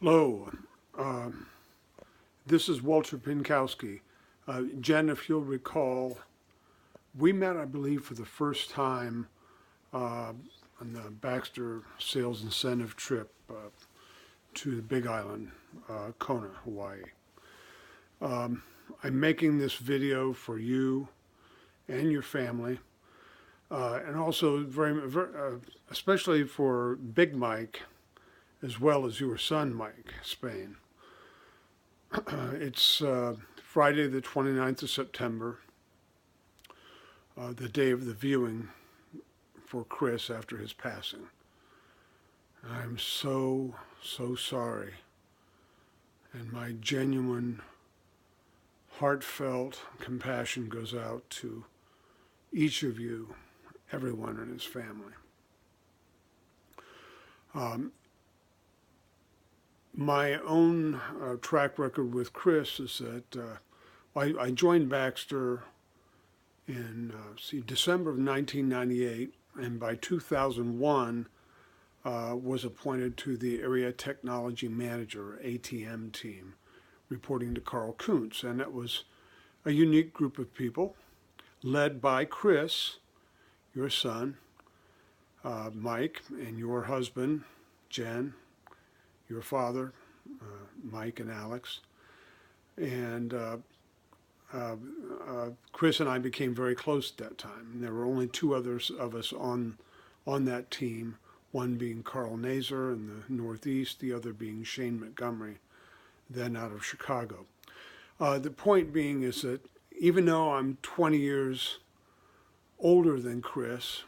Hello, uh, this is Walter Pienkowski. Jen, if you'll recall, we met, I believe, for the first time on the Baxter Sales Incentive trip to the Big Island, Kona, Hawaii. I'm making this video for you and your family, and also especially for Big Mike, as well as your son, Mike Spain. It's Friday the 29th of September, the day of the viewing for Chris after his passing. I'm so sorry. And my genuine, heartfelt compassion goes out to each of you, everyone in his family. My own track record with Chris is that I joined Baxter in December of 1998, and by 2001 was appointed to the Area Technology Manager, ATM team, reporting to Carl Kuntz. And it was a unique group of people led by Chris, your son, Mike, and your husband, Jen, your father, Mike and Alex. And Chris and I became very close at that time. And there were only two others of us on that team, one being Carl Nazer in the Northeast, the other being Shane Montgomery, then out of Chicago. The point being is that even though I'm 20 years older than Chris,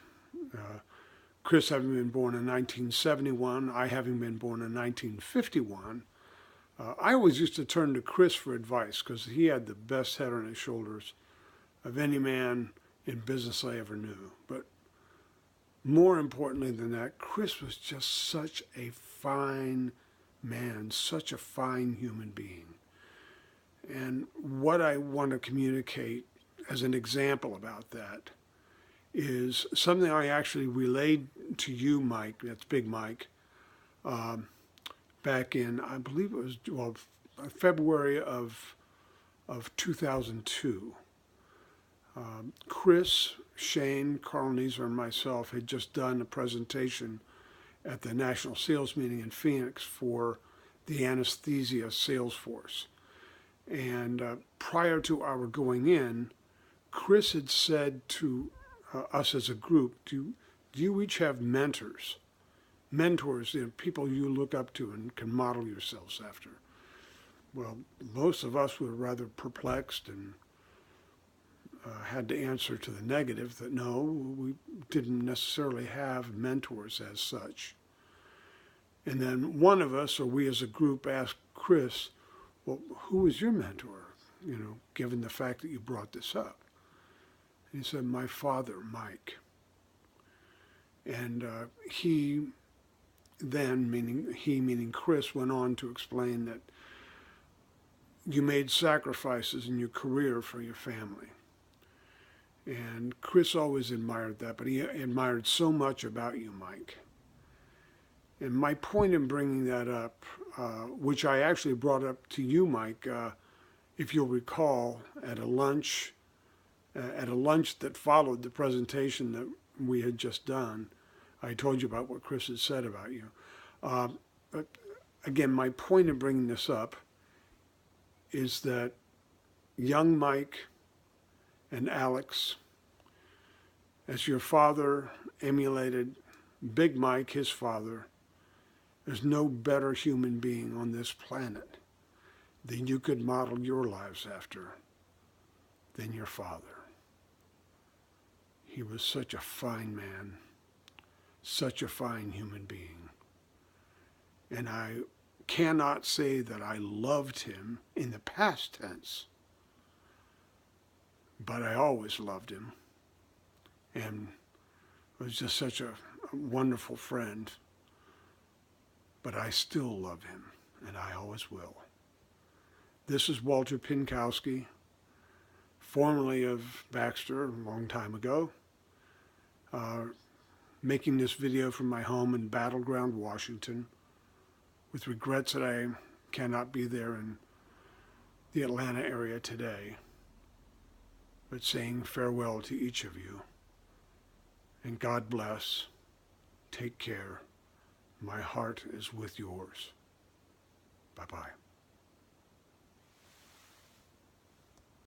Chris having been born in 1971, I having been born in 1951, I always used to turn to Chris for advice because he had the best head on his shoulders of any man in business I ever knew. But more importantly than that, Chris was just such a fine man, such a fine human being. And what I want to communicate as an example about that is something I actually relayed to you, Mike, that's Big Mike, back in, I believe it was, February of 2002. Chris, Shane, Carl Nazer, and myself had just done a presentation at the National Sales Meeting in Phoenix for the anesthesia sales force. And prior to our going in, Chris had said to us as a group, do you each have mentors? Mentors, people you look up to and can model yourselves after. Well, most of us were rather perplexed and had to answer to the negative that no, we didn't necessarily have mentors as such. And then one of us, or we as a group, asked Chris, well, who was your mentor, given the fact that you brought this up? And he said, my father, Mike. And he then, meaning Chris, went on to explain that you made sacrifices in your career for your family. And Chris always admired that, but he admired so much about you, Mike. And my point in bringing that up, which I actually brought up to you, Mike, if you'll recall, at a lunch that followed the presentation that we had just done, I told you about what Chris had said about you. But again, my point in bringing this up is that young Mike and Alex, as your father emulated Big Mike, his father, there's no better human being on this planet than you could model your lives after than your father. He was such a fine man, such a fine human being. And I cannot say that I loved him in the past tense, but I always loved him and was just such a wonderful friend. But I still love him, and I always will. This is Walter Pienkowski, formerly of Baxter a long time ago, making this video from my home in Battleground, Washington. with regrets that I cannot be there in the Atlanta area today, but saying farewell to each of you. And God bless. Take care. My heart is with yours. Bye-bye.